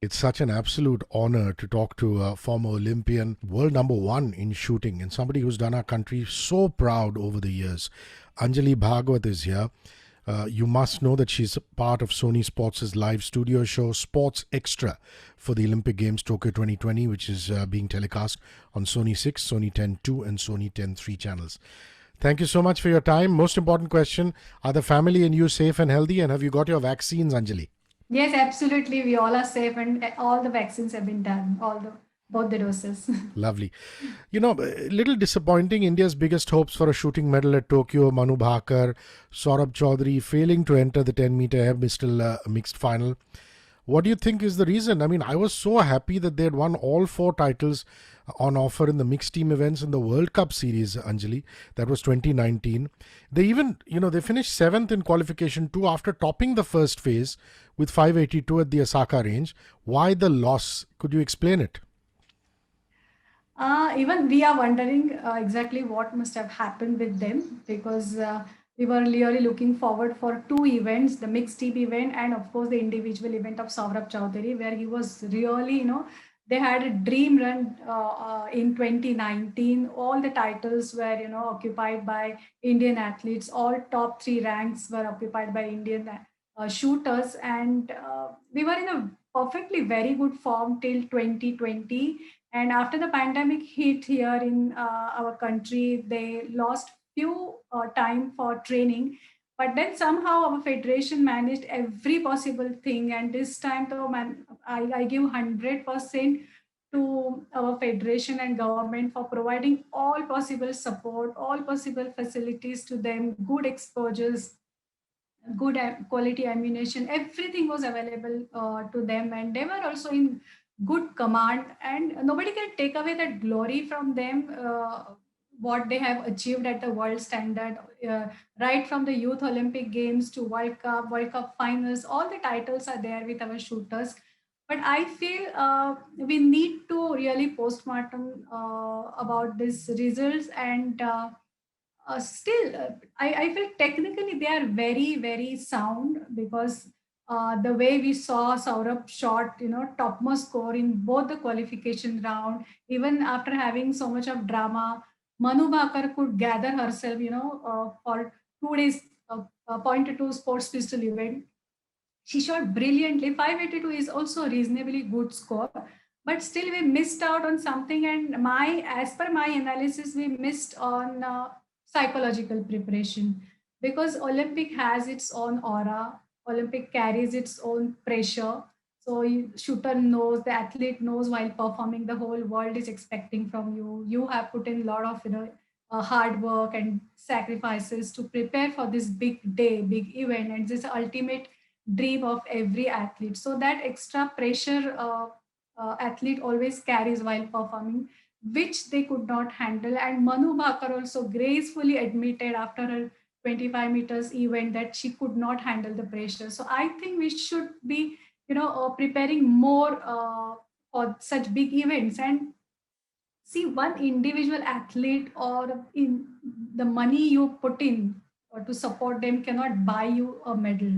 It's such an absolute honor to talk to a former Olympian, world number one in shooting, and somebody who's done our country so proud over the years. Anjali Bhagwat is here. You must know that she's a part of Sony Sports' live studio show Sports Extra for the Olympic Games Tokyo 2020, which is being telecast on Sony 6, Sony 10 2, and Sony 10 3 channels. Thank you so much for your time. Most important question: are the family and you safe and healthy? And have you got your vaccines, Anjali? Yes, absolutely. We all are safe, and all the vaccines have been done. All the both the doses. Lovely. A little disappointing. India's biggest hopes for a shooting medal at Tokyo, Manu Bhakar, Saurabh Chaudhary, failing to enter the 10-meter air pistol mixed final. What do you think is the reason? I mean, I was so happy that they had won all four titles on offer in the mixed team events in the World Cup series, Anjali. That was 2019. They even, they finished seventh in qualification two after topping the first phase with 582 at the Osaka range. Why the loss? Could you explain it? Even we are wondering exactly what must have happened with them because we were really looking forward for two events, the mixed team event and of course the individual event of Saurabh Chaudhary, where he was really, they had a dream run in 2019. All the titles were, occupied by Indian athletes. All top three ranks were occupied by Indian shooters, and we were in a perfectly very good form till 2020. And after the pandemic hit here in our country, they lost few time for training. But then somehow our federation managed every possible thing. And this time, though, man, I give 100% to our federation and government for providing all possible support, all possible facilities to them, good exposures, good quality ammunition, everything was available to them, and they were also in good command, and nobody can take away that glory from them, what they have achieved at the world standard, uh, right from the youth Olympic games to world cup finals. All the titles are there with our shooters. But I feel we need to really postmortem about these results, and still, I feel technically they are very, very sound because the way we saw Saurabh shot, topmost score in both the qualification round, even after having so much of drama, Manu Bhakar could gather herself, for 2 days, pointed to sports pistol event. She shot brilliantly. 582 is also a reasonably good score, but still we missed out on something. And as per my analysis, we missed on psychological preparation because Olympic has its own aura. Olympic carries its own pressure. So shooter knows, the athlete knows while performing, the whole world is expecting from you. You have put in a lot of hard work and sacrifices to prepare for this big day, big event, and this ultimate dream of every athlete. So that extra pressure athlete always carries while performing, which they could not handle. And Manu Bhakar also gracefully admitted after her 25 meters event that she could not handle the pressure. So I think we should be, preparing more for such big events. And see, one individual athlete or in the money you put in to support them cannot buy you a medal.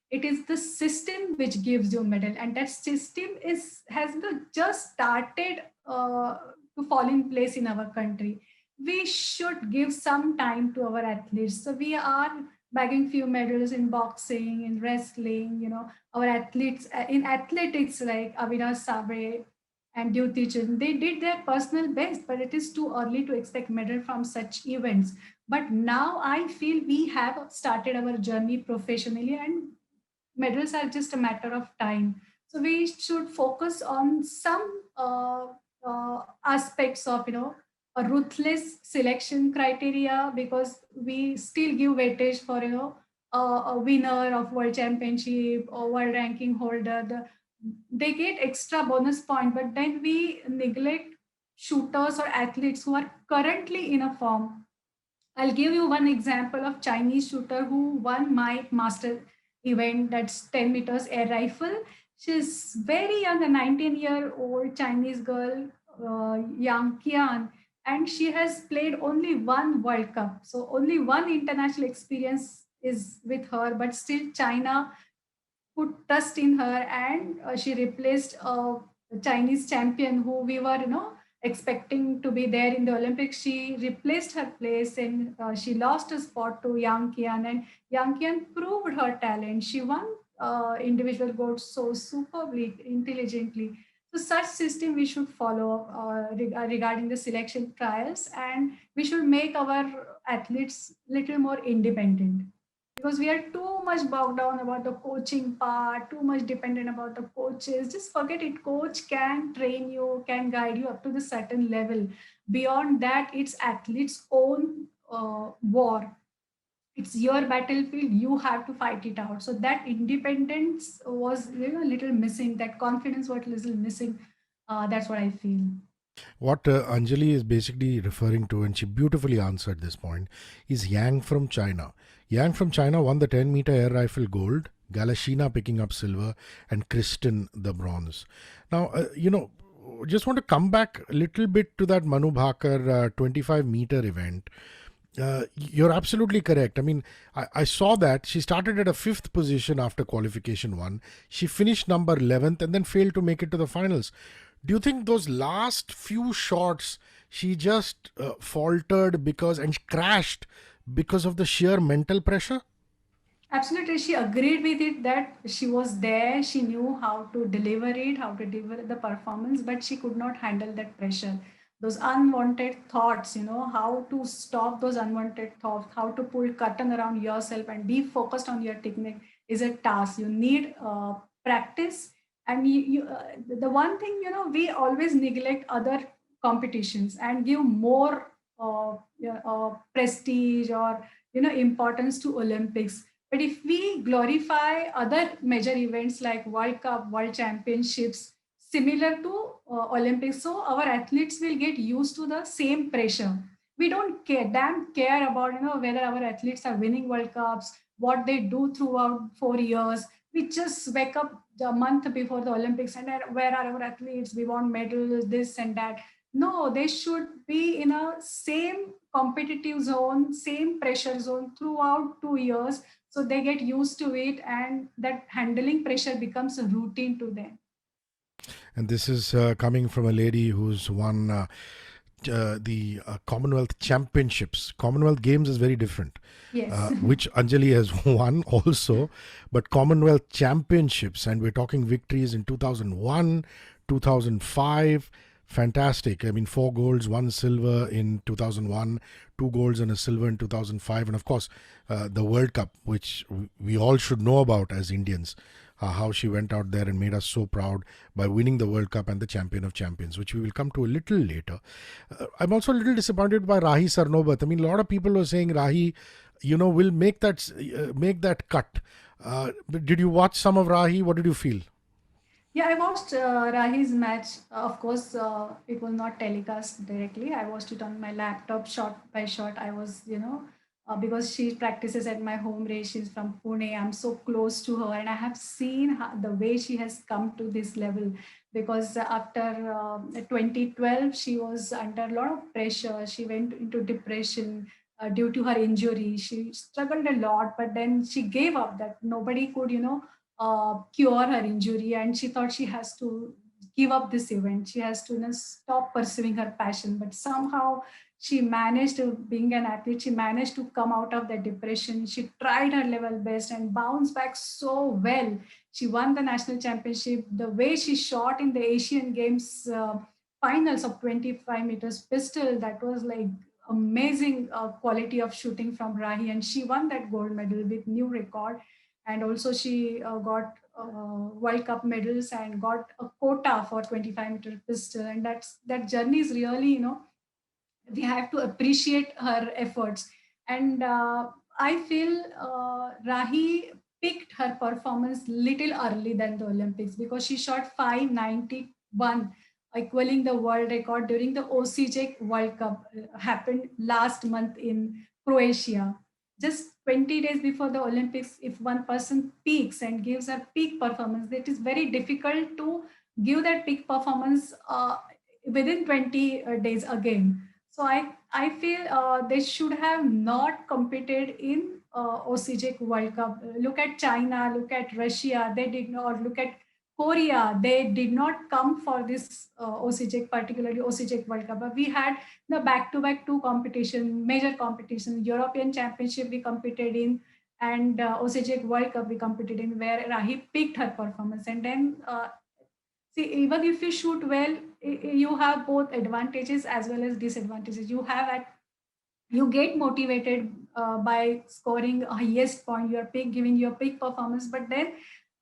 It is the system which gives you a medal, and that system is has just started to fall in place in our country. We should give some time to our athletes. So we are bagging few medals in boxing, in wrestling. Our athletes in athletics like Avinash Sabre and Duty Chand, they did their personal best, but it is too early to expect medal from such events. But now I feel we have started our journey professionally, and medals are just a matter of time. So we should focus on some aspects of, a ruthless selection criteria, because we still give weightage for, a winner of world championship or world ranking holder. They get extra bonus point, but then we neglect shooters or athletes who are currently in a form. I'll give you one example of Chinese shooter who won my master event, that's 10 meters air rifle. She's very young, a 19-year-old Chinese girl, Yang Qian, and she has played only one World Cup. So only one international experience is with her, but still China put trust in her, and she replaced a Chinese champion who we were, expecting to be there in the Olympics. She replaced her place, and she lost a spot to Yang Qian, and Yang Qian proved her talent. She won individual gold so superbly, intelligently. So such system we should follow regarding the selection trials, and we should make our athletes little more independent, because we are too much bogged down about the coaching part, too much dependent about the coaches. Just forget it. Coach can train you, can guide you up to the certain level. Beyond that, it's athlete's own war. It's your battlefield. You have to fight it out. So that independence was, a little missing. That confidence was a little missing. That's what I feel. What Anjali is basically referring to, and she beautifully answered this point, is Yang from China. Yang from China won the 10-meter air rifle gold, Galashina picking up silver, and Kristen the bronze. Now, just want to come back a little bit to that Manu Bhaker 25-meter event. You're absolutely correct. I mean, I saw that she started at a fifth position after qualification one. She finished number 11th and then failed to make it to the finals. Do you think those last few shots she just faltered because and crashed because of the sheer mental pressure? Absolutely, she agreed with it that she was there, she knew how to deliver it, how to deliver the performance, but she could not handle that pressure. Those unwanted thoughts, how to stop those unwanted thoughts, how to pull curtain around yourself and be focused on your technique is a task. You need practice. And the one thing, we always neglect other competitions and give more prestige or, importance to Olympics. But if we glorify other major events like World Cup, World Championships, similar to Olympics, so our athletes will get used to the same pressure. We don't damn care about, whether our athletes are winning World Cups, what they do throughout 4 years. We just wake up the month before the Olympics and where are our athletes? We want medals, this and that. No, they should be in a same competitive zone, same pressure zone throughout 2 years, so they get used to it, and that handling pressure becomes a routine to them. And this is coming from a lady who's won the Commonwealth Championships. Commonwealth Games is very different, Yes. which Anjali has won also, but Commonwealth Championships, and we're talking victories in 2001, 2005. Fantastic. I mean, 4 golds, 1 silver in 2001, 2 golds and a silver in 2005. And of course, the World Cup, which we all should know about as Indians, how she went out there and made us so proud by winning the World Cup and the Champion of Champions, which we will come to a little later. I'm also a little disappointed by Rahi Sarnobat. I mean, a lot of people were saying Rahi, will make that cut. Did you watch some of Rahi? What did you feel? Yeah, I watched Rahi's match. Of course, it was not telecast directly. I watched it on my laptop, shot by shot. I was, because she practices at my home race. She's from Pune. I'm so close to her, and I have seen the way she has come to this level. Because after 2012, she was under a lot of pressure. She went into depression due to her injury. She struggled a lot, but then she gave up. That nobody could, cure her injury, and she thought she has to give up this event. She has to, stop pursuing her passion, but somehow she managed to, being an athlete, she managed to come out of that depression. She tried her level best and bounced back so well. She won the national championship. The way she shot in the Asian Games finals of 25 meters pistol, that was like amazing quality of shooting from Rahi, and she won that gold medal with new record. And also she got World Cup medals and got a quota for 25-meter pistol. And that journey is really, we have to appreciate her efforts. And I feel Rahi picked her performance little early than the Olympics, because she shot 591, equaling the world record during the OCJ World Cup, happened last month in Croatia. Just 20 days before the Olympics, if one person peaks and gives a peak performance, it is very difficult to give that peak performance within 20 days again. So I feel they should have not competed in OCJ World Cup. Look at China, look at Russia. They did not. Or look at Korea. They did not come for this OCJ, particularly OCJ World Cup. But we had the back-to-back two competition, major competition, European Championship we competed in, and OCJ World Cup we competed in, where Rahi peaked her performance. And then see, even if you shoot well, you have both advantages as well as disadvantages. You get motivated by scoring a highest point, your peak, giving your peak performance, but then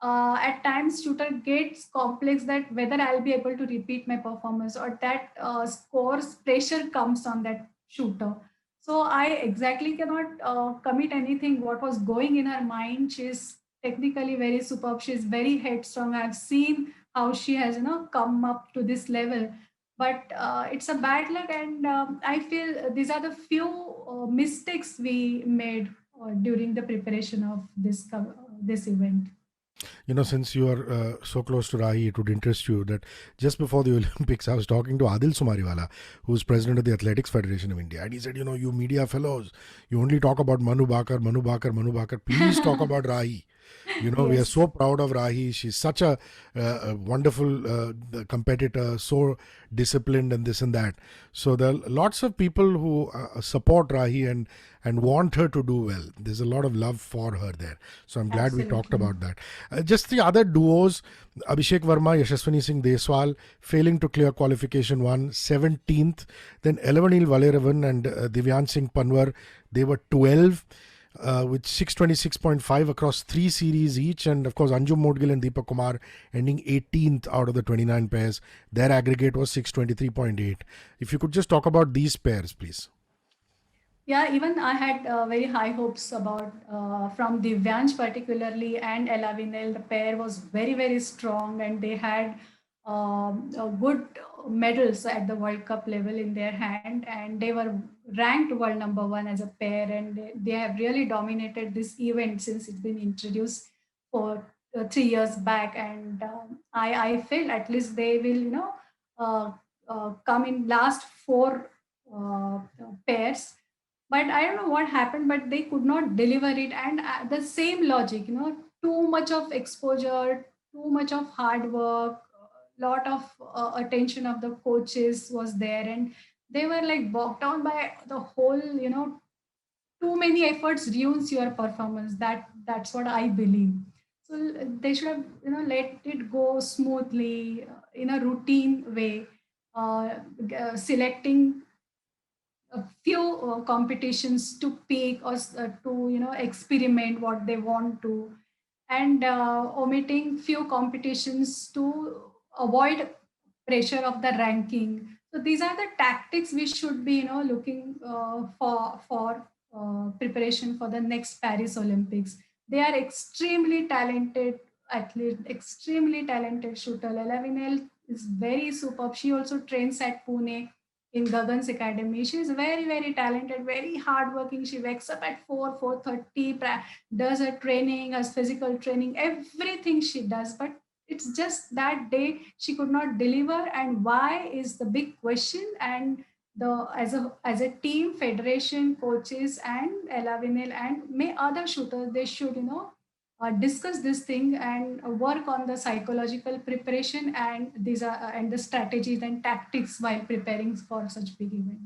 at times shooter gets complex that whether I'll be able to repeat my performance, or that scores pressure comes on that shooter. So I exactly cannot commit anything what was going in her mind. She's technically very superb. She's very headstrong. I've seen how she has come up to this level, but it's a bad luck. And I feel these are the few mistakes we made during the preparation of this event. Since you are so close to Rahi, it would interest you that just before the Olympics, I was talking to Adil Sumariwala, who's president of the Athletics Federation of India. And he said, you media fellows, you only talk about Manu Bakar, Manu Bakar, Manu Bakar. Please talk about Rahi. We are Yes, so proud of Rahi. She's such a wonderful competitor, so disciplined and this and that. So there are lots of people who support Rahi and want her to do well. There's a lot of love for her there. So I'm glad we talked absolutely. about that. Just the other duos, Abhishek Verma, Yashaswini Singh Deswal, failing to clear qualification 1, 17th. Then Elavanil Valeravan and Divyan Singh Panwar, they were 12. With 626.5 across 3 series each, and of course Anjum Modgil and Deepak Kumar ending 18th out of the 29 pairs. Their aggregate was 623.8. If you could just talk about these pairs, please. Yeah, even I had very high hopes about from Divyansh particularly and Ella Vinel. The pair was very, very strong, and they had good medals at the World Cup level in their hand, and they were ranked world number one as a pair, and they have really dominated this event since it's been introduced for 3 years back. And I feel at least they will, uh, come in last four pairs. But I don't know what happened, but they could not deliver it. And the same logic, too much of exposure, too much of hard work, lot of attention of the coaches was there, and they were like bogged down by the whole, too many efforts ruins your performance. That's what I believe. So they should have, let it go smoothly in a routine way, selecting a few competitions to pick, or to experiment what they want to, and omitting few competitions to avoid pressure of the ranking. So these are the tactics we should be looking for preparation for the next Paris Olympics. They are extremely talented athlete, extremely talented shooter. Elavinel is very superb. She also trains at Pune in Gagan's Academy. She is very, very talented, very hardworking. She wakes up at 4:30, does her training, her physical training, everything she does. But it's just that day she could not deliver, and why is the big question. And the as a team, federation, coaches, and Elavinil and may other shooters, they should discuss this thing and work on the psychological preparation, and these are and the strategies and tactics while preparing for such big event.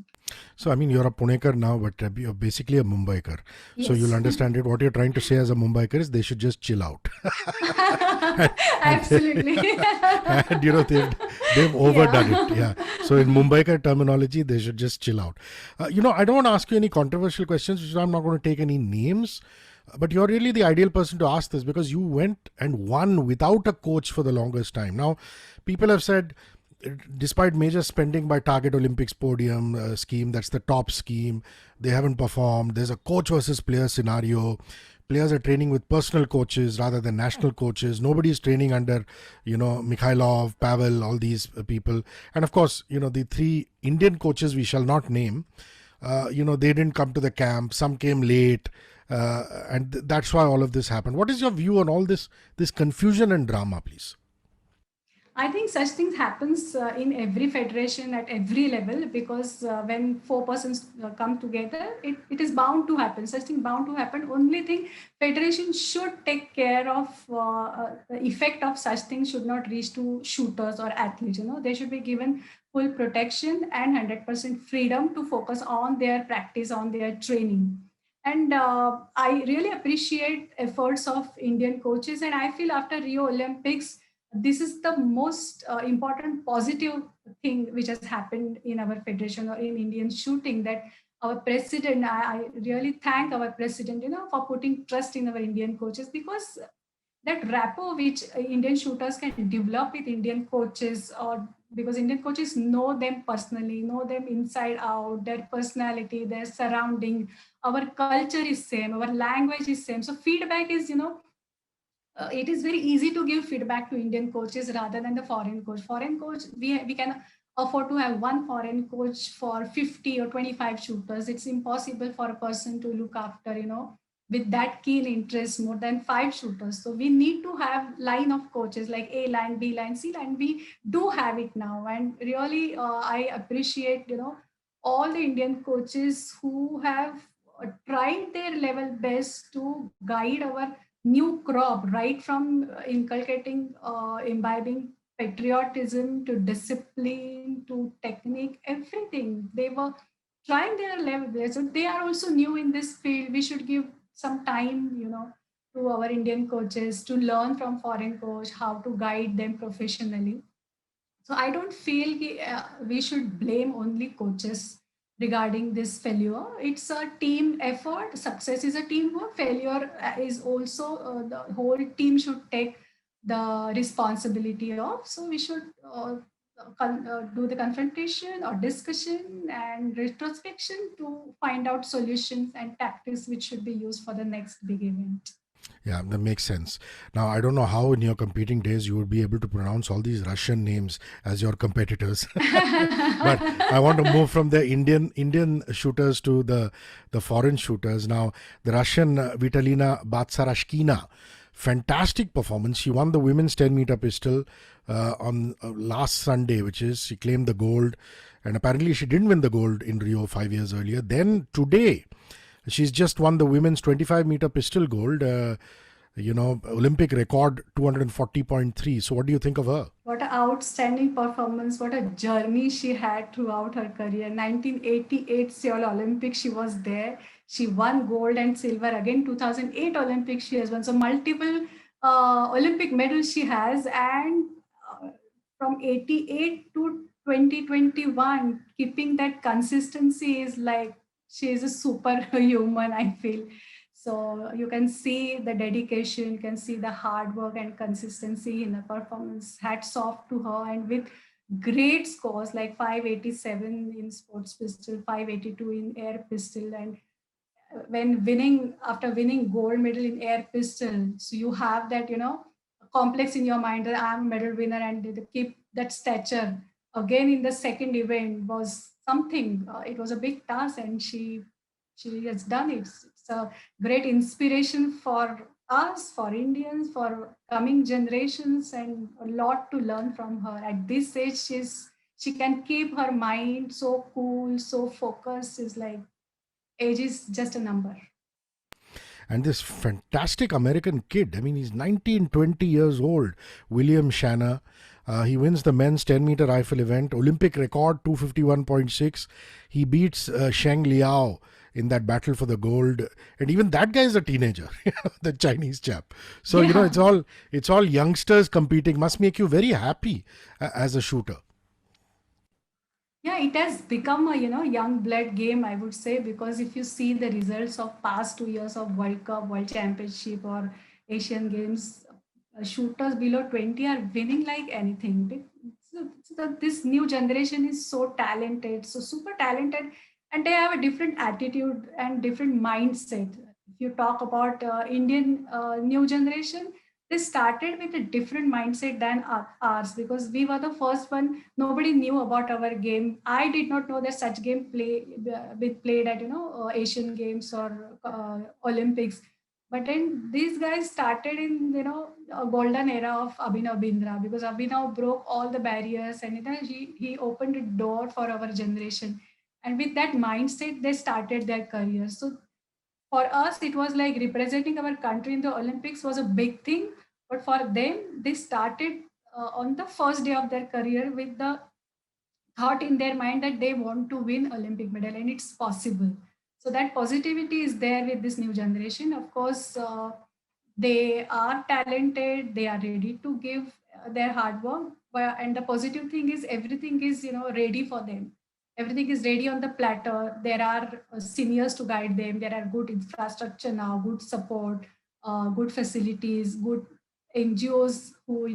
So, I mean, you're a Punekar now, but you're basically a Mumbaikar. So, you'll Yes. understand it. What you're trying to say as a Mumbaikar is they should just chill out. and, Absolutely. and they've overdone Yeah. it. Yeah. So, in Mumbaikar terminology, they should just chill out. I don't want to ask you any controversial questions, which I'm not going to take any names. But you're really the ideal person to ask this because you went and won without a coach for the longest time. Now, people have said, despite major spending by Target Olympics podium scheme, that's the top scheme, they haven't performed. There's a coach versus player scenario. Players are training with personal coaches rather than national coaches. Nobody's training under, Mikhailov, Pavel, all these people. And of course, the 3 Indian coaches we shall not name, they didn't come to the camp. Some came late. And that's why all of this happened. What is your view on all this confusion and drama, please? I think such things happens in every federation at every level, because when four persons come together, it is bound to happen. Such thing bound to happen. Only thing, federation should take care of the effect of such things should not reach to shooters or athletes. They should be given full protection and 100% freedom to focus on their practice, on their training. And I really appreciate efforts of Indian coaches. And I feel after Rio Olympics, this is the most important positive thing which has happened in our federation or in Indian shooting, that our president, I really thank our president, for putting trust in our Indian coaches, because that rapport which Indian shooters can develop with Indian coaches, or because Indian coaches know them personally, know them inside out, their personality, their surrounding, our culture is same, our language is same. So feedback is, it is very easy to give feedback to Indian coaches rather than the foreign coach. Foreign coach, we can afford to have one foreign coach for 50 or 25 shooters. It's impossible for a person to look after, with that keen interest, more than five shooters. So we need to have line of coaches like A line, B line, C line. We do have it now, and really, I appreciate, all the Indian coaches who have tried their level best to guide our new crop, right from inculcating, imbibing patriotism to discipline to technique, everything. They were trying their level best. So they are also new in this field. We should give some time, to our Indian coaches to learn from foreign coach how to guide them professionally. So I don't feel we should blame only coaches regarding this failure. It's a team effort. Success is a teamwork. Failure is also the whole team should take the responsibility of. So we should do the confrontation or discussion and retrospection to find out solutions and tactics which should be used for the next big event. Yeah, that makes sense. Now, I don't know how in your competing days you would be able to pronounce all these Russian names as your competitors. But I want to move from the Indian shooters to the foreign shooters. Now, the Russian Vitalina Batsarashkina, fantastic performance. She won the women's 10-meter pistol on last Sunday, which is she claimed the gold. And apparently she didn't win the gold in Rio 5 years earlier. Then today, she's just won the women's 25-meter pistol gold. Olympic record 240.3. So what do you think of her? What an outstanding performance. What a journey she had throughout her career. 1988 Seoul Olympics, she was there. She won gold and silver. Again, 2008 Olympics, she has won. So multiple Olympic medals she has. And uh, from 88 to 2021, keeping that consistency is like she is a superhuman, I feel. So you can see the dedication, you can see the hard work and consistency in the performance. Hats off to her, and with great scores like 587 in sports pistol, 582 in air pistol, and when winning after winning gold medal in air pistol, so you have that complex in your mind that I'm a medal winner, and to keep that stature again in the second event was something. It was a big task, and she has done it. It's a great inspiration for us, for Indians, for coming generations, and a lot to learn from her. At this age, she can keep her mind so cool, so focused. Is like age is just a number. And this fantastic American kid, I mean, he's 19, 20 years old, William Shanna. He wins the men's 10-meter rifle event, Olympic record 251.6. He beats Sheng Liao in that battle for the gold, and even that guy is a teenager, the Chinese chap. So Yeah. it's all youngsters competing. Must make you very happy as a shooter. Yeah, it has become a young blood game, I would say, because if you see the results of past 2 years of World Cup, World Championship, or Asian Games, shooters below 20 are winning like anything. This new generation is so talented, so super talented, and they have a different attitude and different mindset. If you talk about Indian new generation, they started with a different mindset than ours, because we were the first one. Nobody knew about our game. I did not know that such game be played at Asian Games or Olympics. But then these guys started in, a golden era of Abhinav Bindra, because Abhinav broke all the barriers, and he opened a door for our generation. And with that mindset, they started their career. So for us, it was like representing our country in the Olympics was a big thing. But for them, they started on the first day of their career with the thought in their mind that they want to win Olympic medal, and it's possible. So that positivity is there with this new generation. Of course, they are talented, they are ready to give their hard work, and the positive thing is everything is ready for them. Everything is ready on the platter. There are seniors to guide them. There are good infrastructure now, good support, good facilities, good NGOs who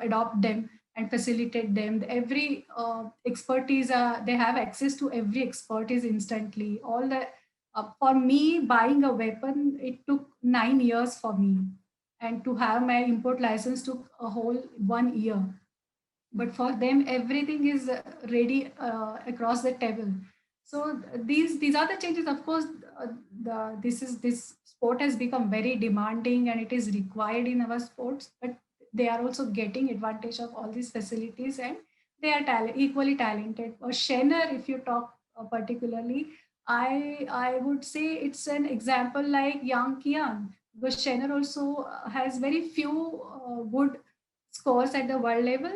adopt them and facilitate them. Every expertise, they have access to every expertise instantly. All the For me, buying a weapon, it took 9 years for me, and to have my import license took a whole 1 year. But for them, everything is ready across the table. So these are the changes. Of course, this sport has become very demanding, and it is required in our sports. But they are also getting advantage of all these facilities, and they are equally talented. Or Shenner, if you talk particularly, I would say it's an example like Yang Qian, because Shenner also has very few good scores at the world level.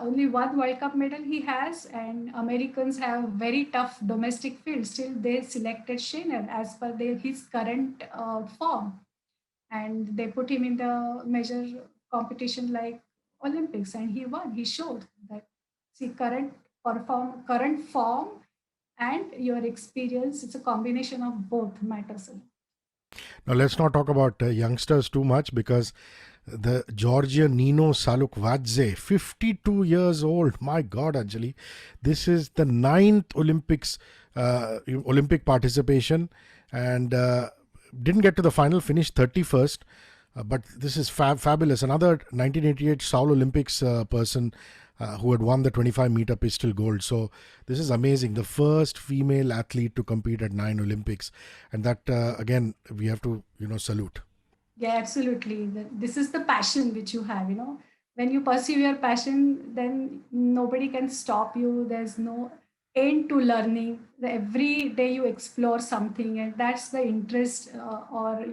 Only one World Cup medal he has, and Americans have very tough domestic field. Still, they selected Shainer as per his current form, and they put him in the major competition like Olympics, and he won. He showed that, see, current form, and your experience. It's a combination of both matters. Now, let's not talk about youngsters too much because the Georgian Nino Salukvadze, 52 years old. My God, Anjali, this is the ninth Olympic participation, and didn't get to the final, finished 31st. But this is fabulous. Another 1988 Seoul Olympics person who had won the 25-meter pistol gold. So this is amazing. The first female athlete to compete at 9 Olympics, and that again we have to salute. Yeah, absolutely. This is the passion which you have, When you pursue your passion, then nobody can stop you. There's no end to learning. Every day you explore something, and that's the interest or,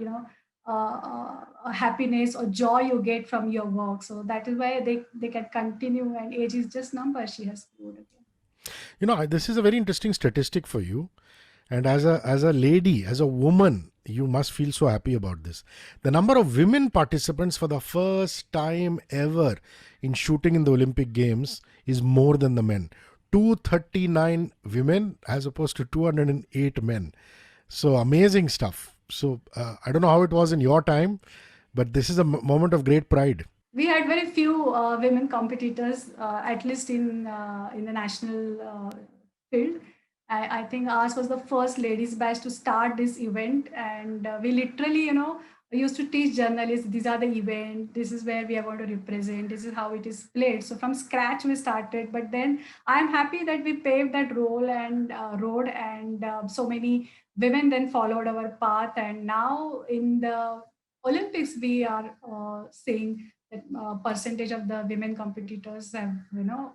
happiness or joy you get from your work. So that is why they can continue, and age is just number, she has proved again. This is a very interesting statistic for you. And as a lady, as a woman, you must feel so happy about this. The number of women participants for the first time ever in shooting in the Olympic Games is more than the men. 239 women as opposed to 208 men. So amazing stuff. So I don't know how it was in your time, but this is a moment of great pride. We had very few women competitors, at least in the national field. I think ours was the first ladies batch to start this event, and we literally, used to teach journalists, these are the event, this is where we are going to represent, this is how it is played. So from scratch we started, but then I am happy that we paved that role and road, and so many women then followed our path, and now in the Olympics we are seeing that percentage of the women competitors have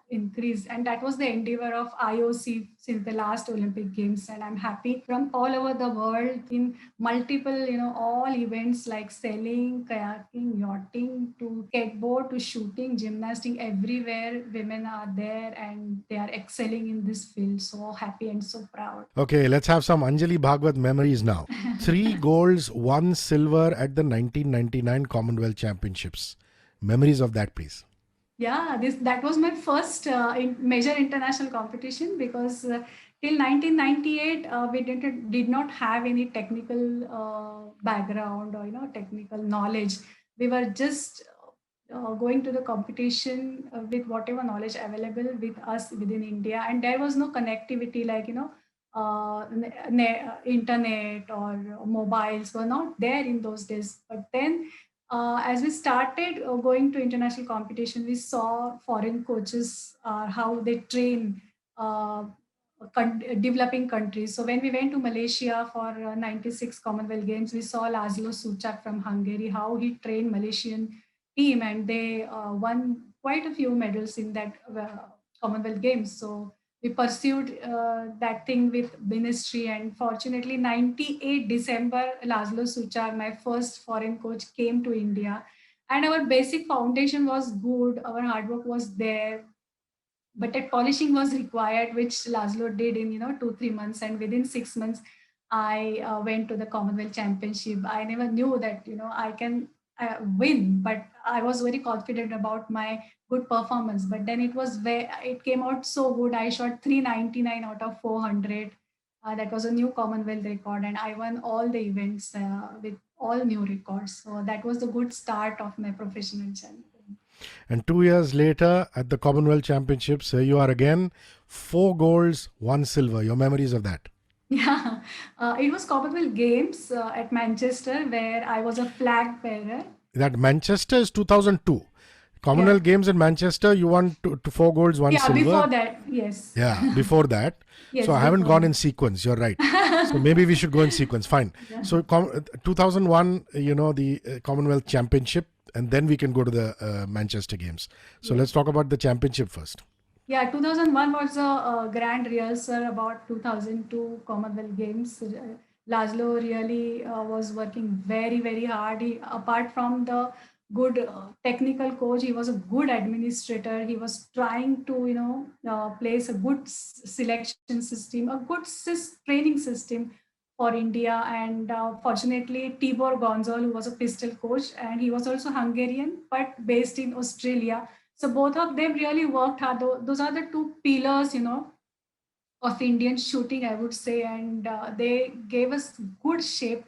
increased, and that was the endeavor of IOC since the last Olympic Games. And I'm happy from all over the world in multiple all events like sailing, kayaking, yachting, to skateboard, to shooting, gymnastics, everywhere women are there and they are excelling in this field. So happy and so proud. Okay, let's have some Anjali Bhagwat memories now. 3 golds, 1 silver at the 1999 Commonwealth Championships. Memories of that, please. Yeah, this that was my first major international competition, because till 1998 we did not have any technical background or technical knowledge. We were just going to the competition with whatever knowledge available with us within India, and there was no connectivity like internet or mobiles were not there in those days. But then as we started going to international competition, we saw foreign coaches, how they train, uh, developing countries. So when we went to Malaysia for 96 Commonwealth Games, we saw Laszlo Suchak from Hungary, how he trained Malaysian team, and they won quite a few medals in that Commonwealth Games. So we pursued that thing with ministry, and fortunately 98 December, Laszlo Suchak, my first foreign coach, came to India, and our basic foundation was good, our hard work was there, but that polishing was required, which Laszlo did in 2-3 months, and within 6 months, I went to the Commonwealth Championship. I never knew that I can win, but I was very confident about my good performance. But then it came out so good. I shot 399 out of 400. That was a new Commonwealth record, and I won all the events with all new records. So that was the good start of my professional journey. And 2 years later, at the Commonwealth Championships, here you are again, 4 golds, 1 silver. Your memories of that? Yeah, it was Commonwealth Games at Manchester where I was a flag bearer. That Manchester is 2002. Yeah, Commonwealth Games in Manchester, you won 4 golds, one yeah. Before silver. that, yes, Yeah, before that. So yes, I haven't before gone in that. sequence. You're right. So maybe we should go in sequence. Fine. Yeah, So 2001, the Commonwealth Championship, and then we can go to the Manchester Games. So yeah, let's talk about the championship first. yeah. 2001 was a grand rehearsal about 2002 Commonwealth Games. Laszlo really was working very, very hard. Apart from the good technical coach, he was a good administrator. He was trying to, place a good selection system, a good training system for India. And fortunately, Tibor Gonzal, who was a pistol coach, and he was also Hungarian, but based in Australia. So both of them really worked hard. Those are the two pillars, of Indian shooting, I would say, and they gave us good shape,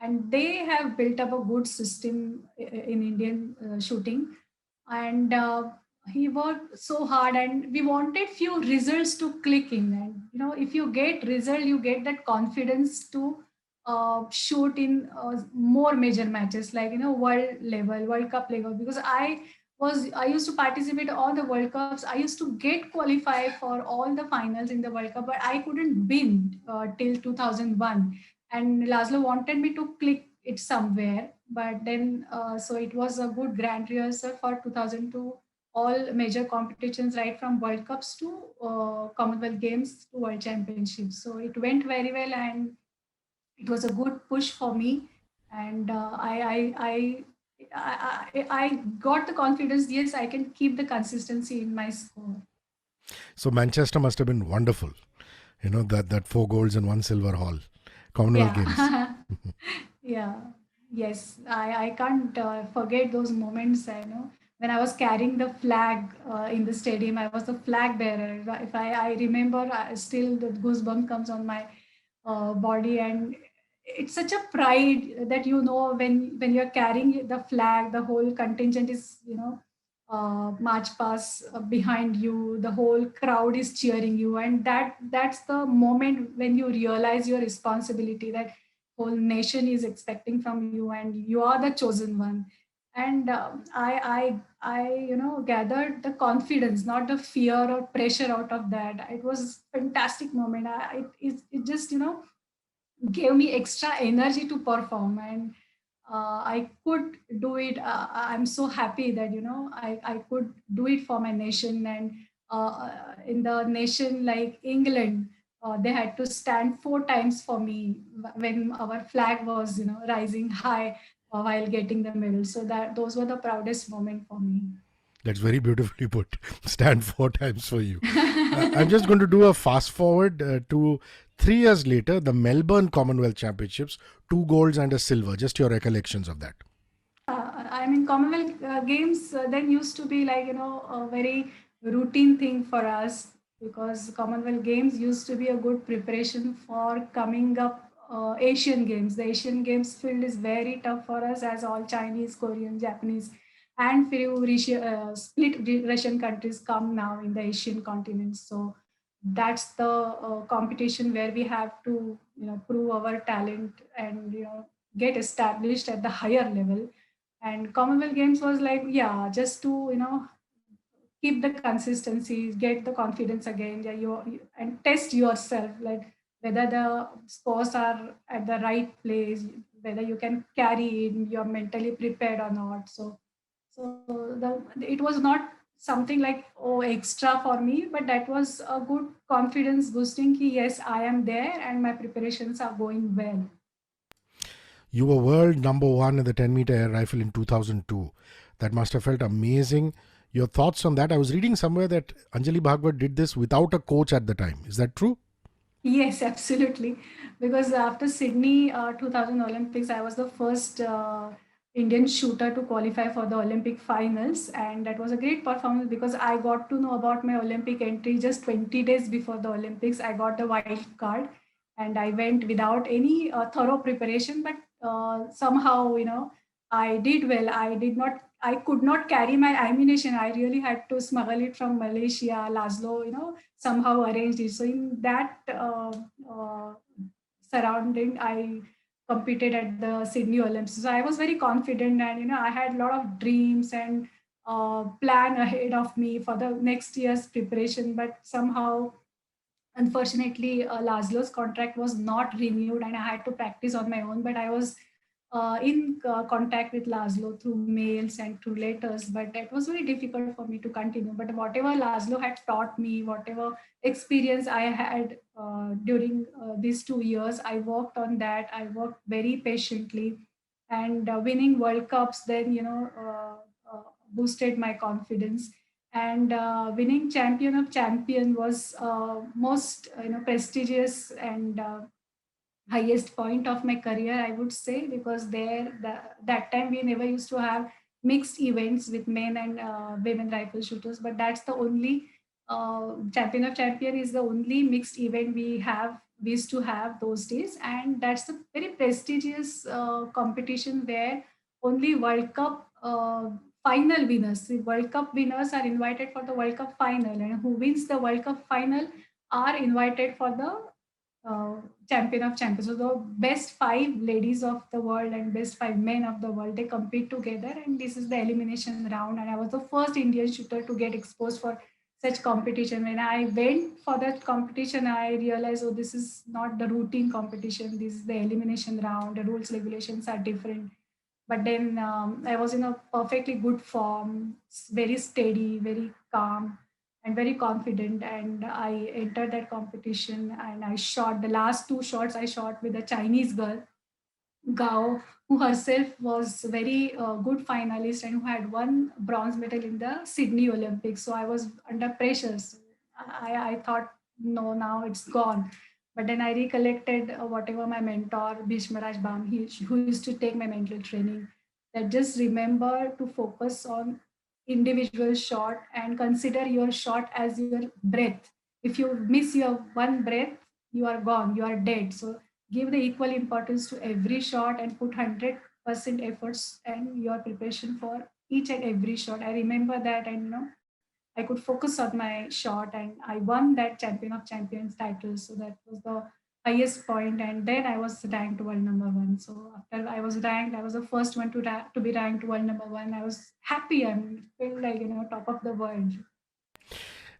and they have built up a good system in Indian shooting. And he worked so hard, and we wanted few results to click in. And if you get result, you get that confidence to shoot in more major matches, like world level, World Cup level. Because I used to participate all the World Cups. I used to get qualified for all the finals in the World Cup, but I couldn't win till 2001. And Laszlo wanted me to click it somewhere, but then so it was a good grand rehearsal for 2002. All major competitions, right from World Cups to Commonwealth Games to World Championships. So it went very well, and it was a good push for me. And I got the confidence. Yes, I can keep the consistency in my score. So Manchester must have been wonderful. That 4 golds and 1 silver haul. Commonwealth Games. Yeah, yeah, yes. I can't forget those moments. I know when I was carrying the flag in the stadium, I was the flag bearer. If I remember, still the goosebump comes on my body, and it's such a pride that when you're carrying the flag, the whole contingent is march past behind you, the whole crowd is cheering you, and that's the moment when you realize your responsibility, that whole nation is expecting from you, and you are the chosen one. And I gathered the confidence, not the fear or pressure out of that. It was fantastic moment. It just gave me extra energy to perform, and I could do it. I'm so happy that I could do it for my nation. And in the nation like England, they had to stand 4 times for me when our flag was rising high while getting the medal. So that those were the proudest moment for me. That's very beautifully put. Stand 4 times for you. I'm just going to do a fast forward to 3 years later, the Melbourne Commonwealth Championships, 2 golds and a silver. Just your recollections of that. I mean, Commonwealth Games then used to be like, a very routine thing for us, because Commonwealth Games used to be a good preparation for coming up Asian Games. The Asian Games field is very tough for us, as all Chinese, Korean, Japanese, and few split Russian countries come now in the Asian continent. So that's the competition where we have to, prove our talent and, get established at the higher level. And Commonwealth Games was like, yeah, just to keep the consistency, get the confidence again, yeah, and test yourself, like whether the scores are at the right place, whether you can carry it, you're mentally prepared or not. It was not something like extra for me, but that was a good confidence boosting. Ki, yes, I am there and my preparations are going well. You were world number one in the 10-meter air rifle in 2002. That must have felt amazing. Your thoughts on that? I was reading somewhere that Anjali Bhagwat did this without a coach at the time. Is that true? Yes, absolutely. Because after Sydney 2000 Olympics, I was the first Indian shooter to qualify for the Olympic finals. And that was a great performance because I got to know about my Olympic entry just 20 days before the Olympics. I got the wild card and I went without any thorough preparation. But somehow, I did well. I could not carry my ammunition. I really had to smuggle it from Malaysia. Laszlo, somehow arranged it. So in that uh, surrounding, I competed at the Sydney Olympics. So I was very confident, and I had a lot of dreams and plan ahead of me for the next year's preparation. But somehow, unfortunately, Laszlo's contract was not renewed, and I had to practice on my own. But I was in contact with Laszlo through mails and through letters, but it was very difficult for me to continue. But whatever Laszlo had taught me, whatever experience I had during these 2 years, I worked on that. I worked very patiently, and winning World Cups then, boosted my confidence. And winning champion of champion was most prestigious and highest point of my career, I would say, because that time we never used to have mixed events with men and women rifle shooters, but that's the only champion of champion is the only mixed event we used to have those days, and that's a very prestigious competition where only World Cup final winners, the World Cup winners are invited for the World Cup final, and who wins the World Cup final are invited for the uh, champion of champions. So the best five ladies of the world and best five men of the world, they compete together, and this is the elimination round. And I was the first Indian shooter to get exposed for such competition. When I went for that competition, I realized, oh, this is not the routine competition. This is the elimination round. The rules regulations are different. But then I was in a perfectly good form, very steady, very calm, and very confident. And I entered that competition and I shot the last two shots I shot with a Chinese girl, Gao, who herself was very good finalist and who had won bronze medal in the Sydney Olympics. So I was under pressure. So I thought, no, now it's gone. But then I recollected whatever my mentor, Bhishmaraj Bam, who used to take my mental training, that just remember to focus on individual shot and consider your shot as your breath. If you miss your one breath, you are gone, you are dead. So give the equal importance to every shot and put 100% efforts and your preparation for each and every shot. I remember that, and I could focus on my shot, and I won that champion of champions title. So that was the highest point, and then I was ranked world number one. So after I was ranked, I was the first one to be ranked world number one. I was happy and felt like top of the world.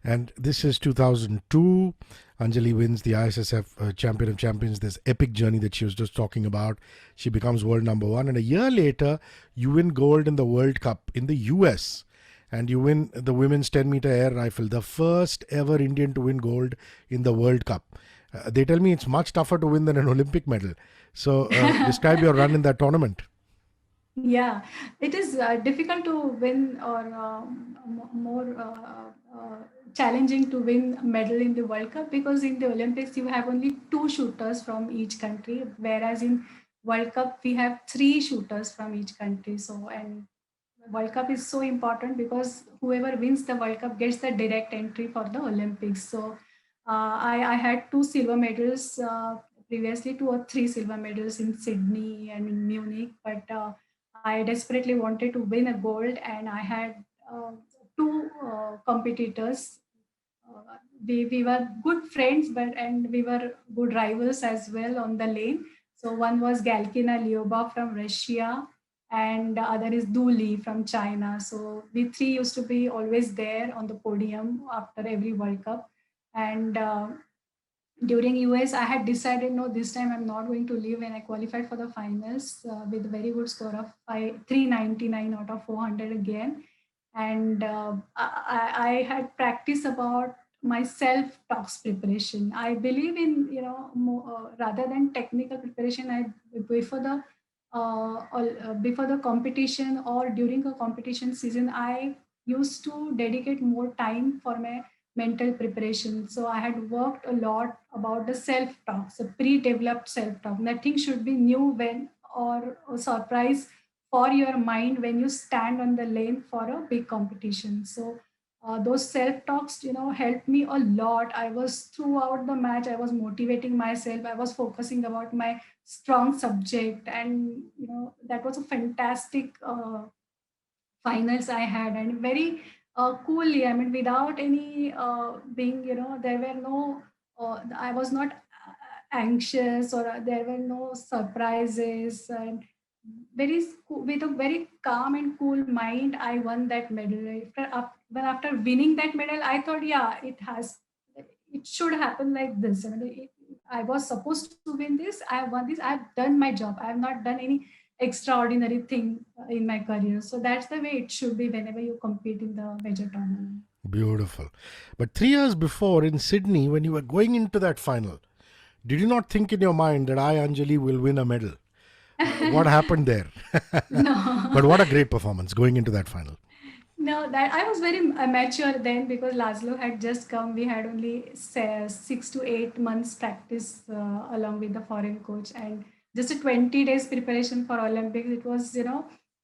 And this is 2002. Anjali wins the ISSF Champion of Champions, this epic journey that she was just talking about. She becomes world number one. And a year later, you win gold in the World Cup in the US. And you win the women's 10-meter air rifle, the first ever Indian to win gold in the World Cup. They tell me it's much tougher to win than an Olympic medal. So describe your run in that tournament. Yeah, it is difficult to win, or more challenging to win a medal in the World Cup, because in the Olympics you have only two shooters from each country, whereas in World Cup we have three shooters from each country. So, and World Cup is so important because whoever wins the World Cup gets the direct entry for the Olympics. So I had two silver medals previously, two or three silver medals in Sydney and in Munich, but I desperately wanted to win a gold, and I had two competitors. We were good friends, but and we were good rivals as well on the lane. So one was Galkina Lyubov from Russia, and the other is Du Li from China. So we three used to be always there on the podium after every World Cup. And during US, I had decided no, this time I'm not going to leave, and I qualified for the finals with a very good score of 399 out of 400 again. And I had practiced about my self talks preparation. I believe in, rather than technical preparation, I before the before the competition or during a competition season, I used to dedicate more time for my mental preparation. So I had worked a lot about the self talk, so pre developed self talk. Nothing should be new when or a surprise for your mind when you stand on the lane for a big competition. So those self talks, helped me a lot. I was throughout the match, I was motivating myself. I was focusing about my strong subject, and that was a fantastic finals I had, and very coolly. I mean, without any being, there were no, I was not anxious, or there were no surprises, and with a very calm and cool mind, I won that medal. After winning that medal, I thought, yeah, it should happen like this. I mean, I was supposed to win this. I have won this. I have done my job. I have not done any extraordinary thing in my career. So that's the way it should be whenever you compete in the major tournament. Beautiful. But 3 years before in Sydney, when you were going into that final, did you not think in your mind that I, Anjali, will win a medal? What happened there? But No, what a great performance going into that final. no, that I was very amateur then because Laszlo had just come. We had only 6 to 8 months practice along with the foreign coach, and just a 20 days preparation for Olympics. It was,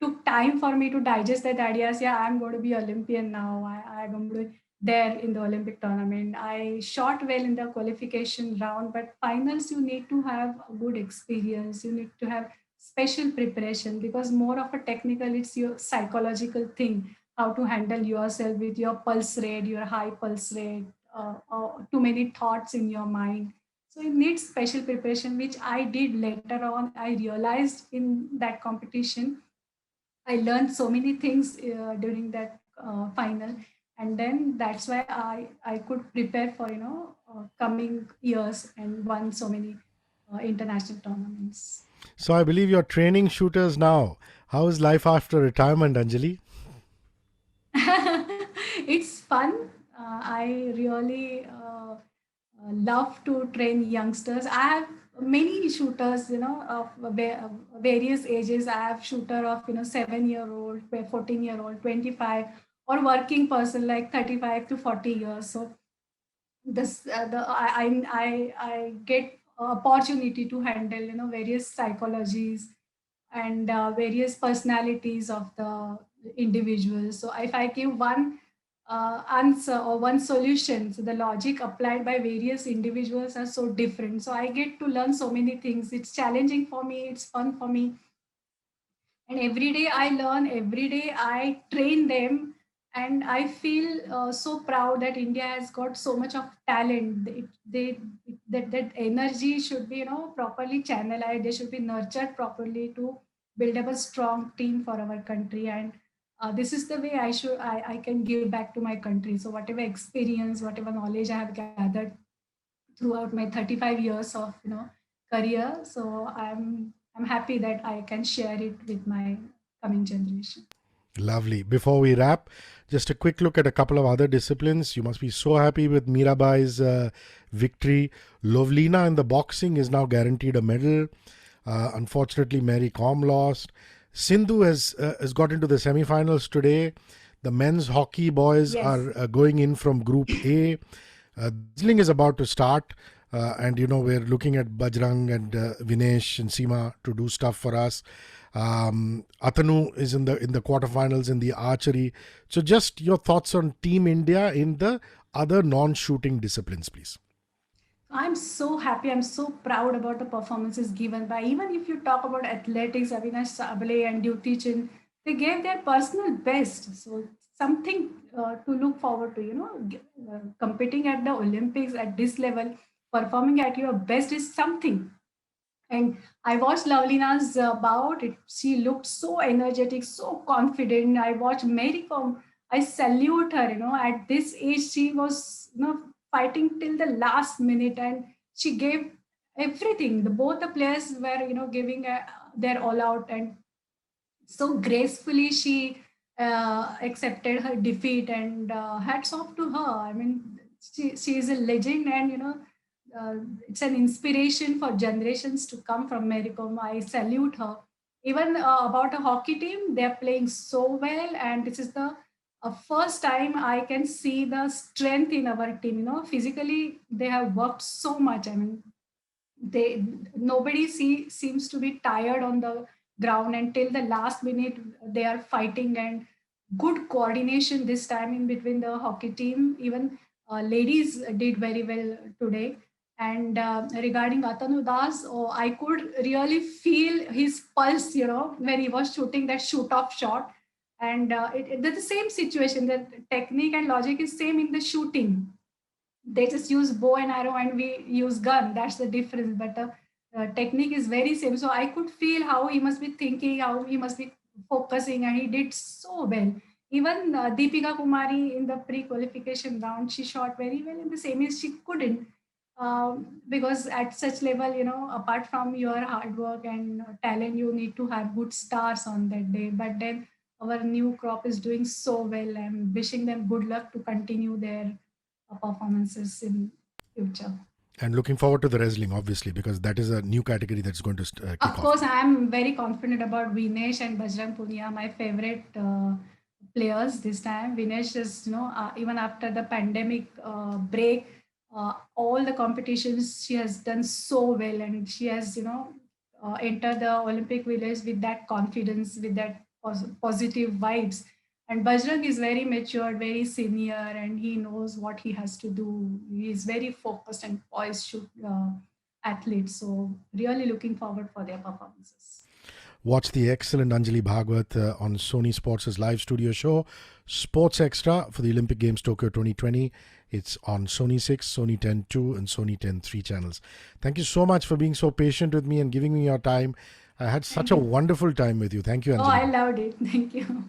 took time for me to digest that ideas. Yeah, I'm going to be Olympian now. I'm going to be there in the Olympic tournament. I shot well in the qualification round, but finals you need to have a good experience. You need to have special preparation because more of a technical, it's your psychological thing, how to handle yourself with your pulse rate, your high pulse rate, too many thoughts in your mind. So it needs special preparation, which I did later on. I realized in that competition, I learned so many things during that final, and then that's why I could prepare for coming years and won so many international tournaments. So I believe you're training shooters now. How is life after retirement, Anjali? It's fun. I really love to train youngsters. I have many shooters, of various ages. I have shooter of 7-year-old, 14-year-old, 25, or working person like 35 to 40 years. So this the I get opportunity to handle various psychologies and various personalities of the individuals. So if I give one answer or one solution, so the logic applied by various individuals are so different. So I get to learn so many things. It's challenging for me. It's fun for me, and every day I learn, every day I train them, and I feel so proud that India has got so much of talent. That energy should be properly channelized. They should be nurtured properly to build up a strong team for our country. And this is the way I can give back to my country. So whatever experience, whatever knowledge I have gathered throughout my 35 years of career, so I'm happy that I can share it with my coming generation. Lovely. Before we wrap, just a quick look at a couple of other disciplines. You must be so happy with Mirabai's victory. Lovlina in the boxing is now guaranteed a medal. Unfortunately, Mary Com lost. Sindhu has got into the semifinals today. The men's hockey boys Yes. are going in from Group A. Dazzling is about to start, and we're looking at Bajrang and Vinesh and Seema to do stuff for us. Atanu is in the quarterfinals in the archery. So, just your thoughts on Team India in the other non-shooting disciplines, please. I'm so happy. I'm so proud about the performances given by, even if you talk about athletics, Avinash Sable and Duty Chin, they gave their personal best. So something to look forward to. Competing at the Olympics at this level, performing at your best is something. And I watched Lavlina's bout. She looked so energetic, so confident. I watched Mary Kom. I salute her. At this age, she was fighting till the last minute, and she gave everything. Both the players were giving their all out, and so gracefully she accepted her defeat. And hats off to her. I mean, she is a legend, and uh, it's an inspiration for generations to come from Mary Kom. I salute her. Even about a hockey team, they're playing so well, and this is the first time I can see the strength in our team. Physically, they have worked so much. I mean, they nobody seems to be tired on the ground until the last minute. They are fighting, and good coordination this time in between the hockey team. Even ladies did very well today. And regarding Atanu Das, oh, I could really feel his pulse, when he was shooting that shoot off shot. And it's the same situation. The technique and logic is same in the shooting. They just use bow and arrow, and we use gun. That's the difference. But technique is very same. So I could feel how he must be thinking, how he must be focusing, and he did so well. Even Deepika Kumari in the pre-qualification round, she shot very well. In the semis, she couldn't. Because at such level, apart from your hard work and talent, you need to have good stars on that day. But then our new crop is doing so well. I'm wishing them good luck to continue their performances in future. And looking forward to the wrestling, obviously, because that is a new category that's going to kick Of off. course, I am very confident about Vinesh and Bajrang Punia, my favorite players this time. Vinesh is, even after the pandemic break, all the competitions she has done so well, and she has, entered the Olympic village with that confidence, with that positive vibes. And Bajrang is very mature, very senior, and he knows what he has to do. He is very focused and poised athlete. So really looking forward for their performances. Watch the excellent Anjali Bhagwat on Sony Sports' live studio show, Sports Extra, for the Olympic Games Tokyo 2020. It's on Sony 6, Sony 10 2, and Sony 10 3 channels. Thank you so much for being so patient with me and giving me your time. I had such a wonderful time with you. Thank you, Oh, Anjali. I loved it. Thank you.